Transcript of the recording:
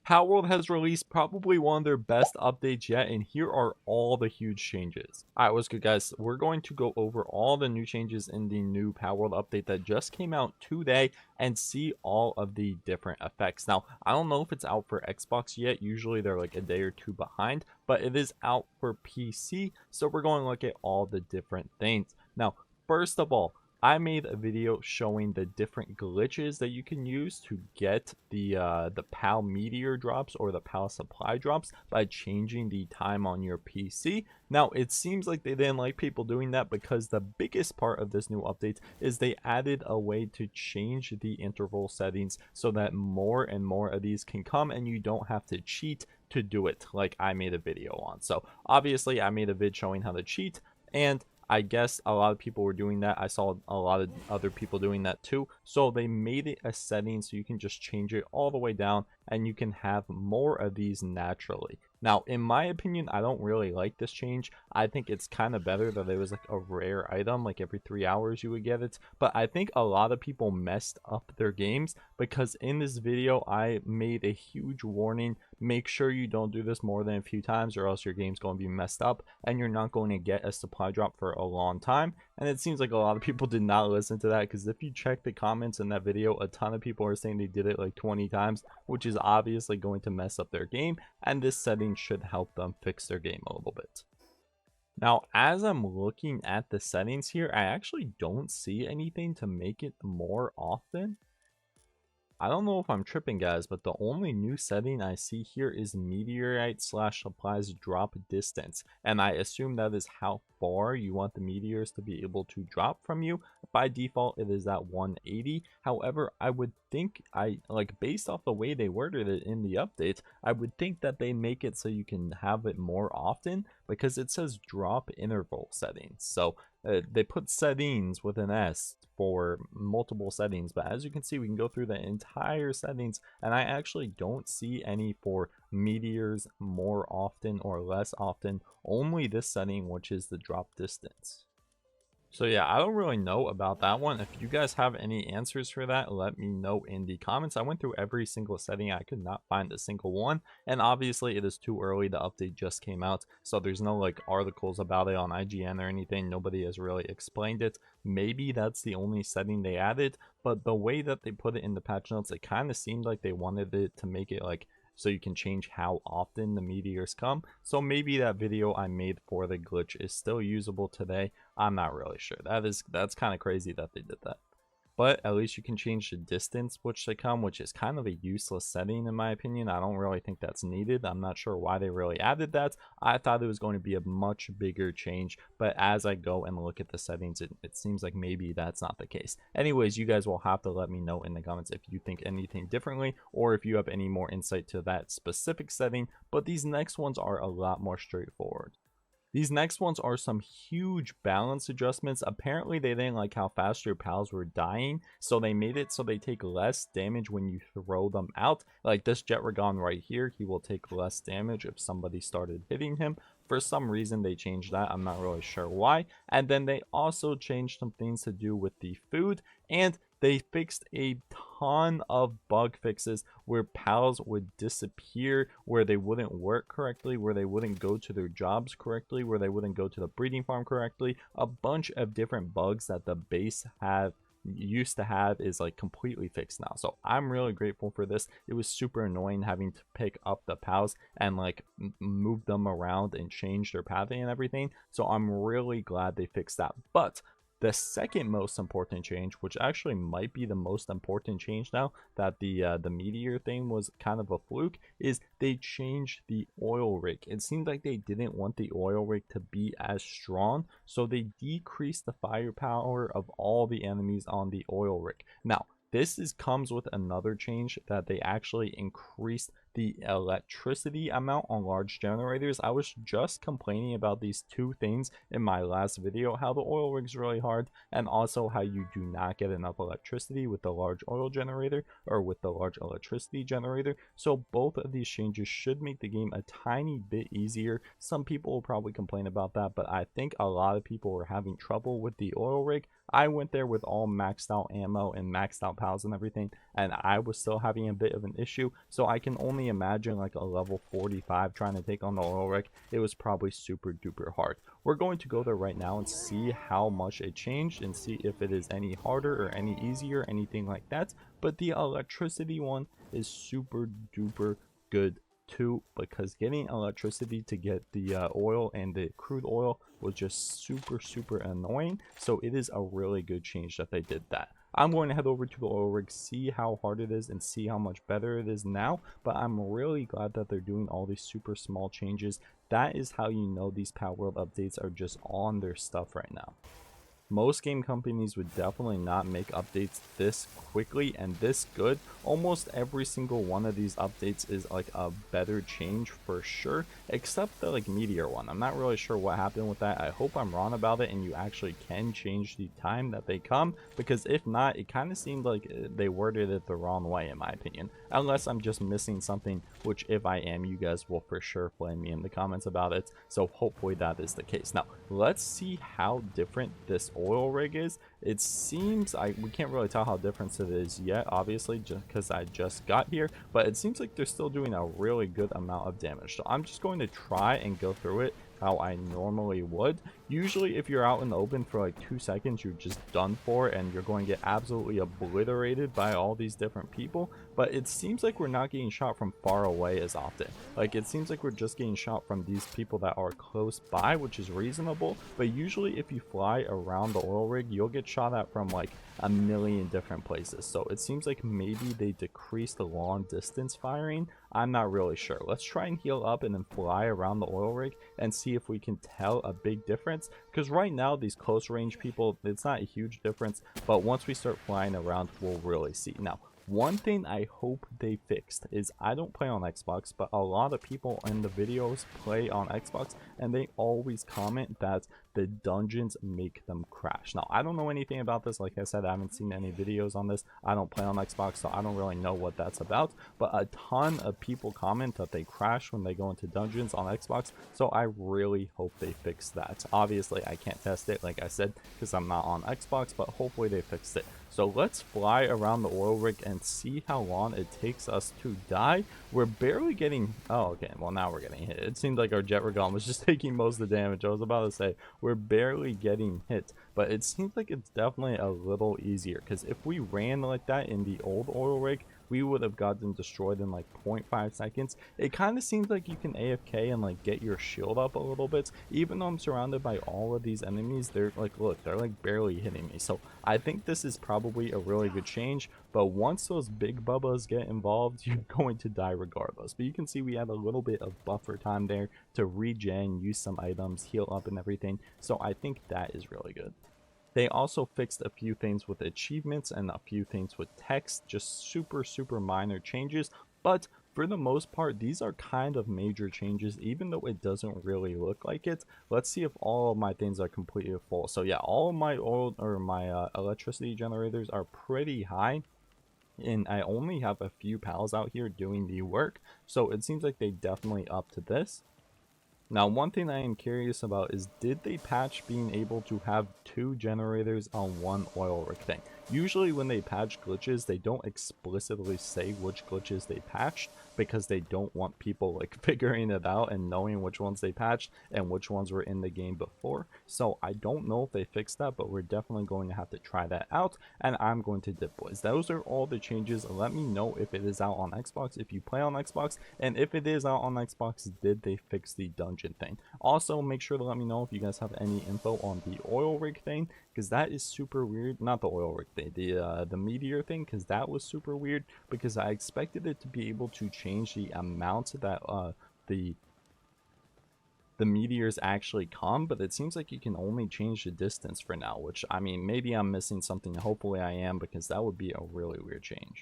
Palworld has released probably one of their best updates yet, and here are all the huge changes. Alright, what's good guys? We're going to go over all the new changes in the new Palworld update that just came out today and see all of the different effects. Now, I don't know if it's out for Xbox yet, usually they're like a day or two behind, but it is out for PC, so we're going to look at all the different things. Now, first of all, I made a video showing the different glitches that you can use to get the PAL meteor drops or the PAL supply drops by changing the time on your PC. Now, it seems like they didn't like people doing that because the biggest part of this new update is they added a way to change the interval settings so that more and more of these can come and you don't have to cheat to do it like I made a video on. So obviously I made a vid showing how to cheat, and I guess a lot of people were doing that. I saw a lot of other people doing that too. So they made it a setting so you can just change it all the way down and you can have more of these naturally. Now, in my opinion, I don't really like this change. I think it's kind of better that it was like a rare item, like every 3 hours you would get it. But I think a lot of people messed up their games because in this video, I made a huge warning. Make sure you don't do this more than a few times or else your game's going to be messed up and you're not going to get a supply drop for a long time. And it seems like a lot of people did not listen to that, because if you check the comments in that video, a ton of people are saying they did it like 20 times, which is obviously going to mess up their game, and this setting should help them fix their game a little bit. Now, as I'm looking at the settings here, I actually don't see anything to make it more often. I don't know if I'm tripping guys, but the only new setting I see here is meteorite slash supplies drop distance, and I assume that is how far you want the meteors to be able to drop from you. By default it is at 180. However, I would think, based off the way they worded it in the update, I would think that they make it so you can have it more often, because it says drop interval settings. So they put settings with an S for multiple settings, but as you can see, we can go through the entire settings and I actually don't see any for meteors more often or less often, only this setting, which is the drop distance. So yeah, I don't really know about that one. If you guys have any answers for that, let me know in the comments. I went through every single setting. I could not find a single one. And obviously it is too early. The update just came out, so there's no like articles about it on IGN or anything. Nobody has really explained it. Maybe that's the only setting they added, but the way that they put it in the patch notes, it kind of seemed like they wanted it to make it like so you can change how often the meteors come. So maybe that video I made for the glitch is still usable today. I'm not really sure. That's kind of crazy that they did that. But at least you can change the distance which they come, which is kind of a useless setting in my opinion. I don't really think that's needed. I'm not sure why they really added that. I thought it was going to be a much bigger change, but as I go and look at the settings, it seems like maybe that's not the case. Anyways, you guys will have to let me know in the comments if you think anything differently or if you have any more insight to that specific setting, but these next ones are a lot more straightforward. These next ones are some huge balance adjustments. Apparently they didn't like how fast your pals were dying, so they made it so they take less damage when you throw them out. Like this Jetragon right here, he will take less damage if somebody started hitting him. For some reason they changed that. I'm not really sure why. And then they also changed some things to do with the food, and they fixed a ton of bug fixes where pals would disappear, where they wouldn't work correctly, where they wouldn't go to their jobs correctly, where they wouldn't go to the breeding farm correctly. A bunch of different bugs that the base used to have is like completely fixed now. So I'm really grateful for this. It was super annoying having to pick up the pals and like move them around and change their pathing and everything. So I'm really glad they fixed that. But the second most important change, which actually might be the most important change now that the meteor thing was kind of a fluke, is they changed the oil rig. It seemed like they didn't want the oil rig to be as strong, so they decreased the firepower of all the enemies on the oil rig. Now, this comes with another change that they actually increased the electricity amount on large generators. I was just complaining about these two things in my last video, how the oil rig's really hard and also how you do not get enough electricity with the large oil generator or with the large electricity generator. So both of these changes should make the game a tiny bit easier. Some people will probably complain about that, but I think a lot of people were having trouble with the oil rig. I went there with all maxed out ammo and maxed out pals and everything, and I was still having a bit of an issue. So I can only imagine like a level 45 trying to take on the oil rig. It was probably super duper hard. We're going to go there right now and see how much it changed and see if it is any harder or any easier, anything like that. But the electricity one is super duper good too, because getting electricity to get the oil and the crude oil was just super annoying. So it is a really good change that they did that. I'm going to head over to the oil rig, see how hard it is and see how much better it is now, but I'm really glad that they're doing all these super small changes. That is how you know these Palworld updates are just on their stuff right now. Most game companies would definitely not make updates this quickly and this good. Almost every single one of these updates is like a better change for sure, except the like meteor one. I'm not really sure what happened with that. I hope I'm wrong about it and you actually can change the time that they come, because if not, it kind of seemed like they worded it the wrong way in my opinion, unless I'm just missing something, which if I am, you guys will for sure flame me in the comments about it. So hopefully that is the case. Now let's see how different this oil rig is. It seems we can't really tell how different it is yet, obviously, just because I just got here, but it seems like they're still doing a really good amount of damage. So I'm just going to try and go through it how I normally would. Usually if you're out in the open for like 2 seconds, you're just done for and you're going to get absolutely obliterated by all these different people. But it seems like we're not getting shot from far away as often. Like it seems like we're just getting shot from these people that are close by, which is reasonable. But usually if you fly around the oil rig, you'll get shot at from like a million different places. So it seems like maybe they decreased the long distance firing. I'm not really sure. Let's try and heal up and then fly around the oil rig and see if we can tell a big difference, because right now these close range people, it's not a huge difference, but once we start flying around, we'll really see. Now one thing I hope they fixed is, I don't play on Xbox, but a lot of people in the videos play on Xbox and they always comment that the dungeons make them crash. Now I don't know anything about this. Like I said, I haven't seen any videos on this. I don't play on Xbox, so I don't really know what that's about, but a ton of people comment that they crash when they go into dungeons on Xbox. So I really hope they fix that. Obviously I can't test it, like I said, because I'm not on Xbox, but hopefully they fixed it. So let's fly around the oil rig and see how long it takes us to die. We're barely getting, oh okay, well now we're getting hit. It seemed like our jet gun was just taking most of the damage. I was about to say we're barely getting hit, but it seems like it's definitely a little easier, because if we ran like that in the old oil rig, we would have gotten destroyed in like 0.5 seconds. It kind of seems like you can AFK and like get your shield up a little bit. Even though I'm surrounded by all of these enemies, they're like, look, they're like barely hitting me. So I think this is probably a really good change, but once those big bubbas get involved, you're going to die regardless. But you can see we have a little bit of buffer time there to regen, use some items, heal up and everything. So I think that is really good. They also fixed a few things with achievements and a few things with text, just super minor changes, but for the most part these are kind of major changes, even though it doesn't really look like it. Let's see if all of my things are completely full. So yeah, all of my oil or my electricity generators are pretty high, and I only have a few pals out here doing the work, so it seems like they definitely up to this. Now one thing I am curious about is, did they patch being able to have 2 generators on one oil rig thing? Usually when they patch glitches, they don't explicitly say which glitches they patched, because they don't want people like figuring it out and knowing which ones they patched and which ones were in the game before. So I don't know if they fixed that, but we're definitely going to have to try that out, and I'm going to dip boys. Those are all the changes. Let me know if it is out on Xbox, if you play on Xbox, and if it is out on Xbox, did they fix the dungeon thing? Also make sure to let me know if you guys have any info on the oil rig thing, because that is super weird. Not the oil rig thing, the meteor thing, because that was super weird, because I expected it to be able to change the amount that the meteors actually come, but it seems like you can only change the distance for now, which, I mean, maybe I'm missing something. Hopefully I am, because that would be a really weird change.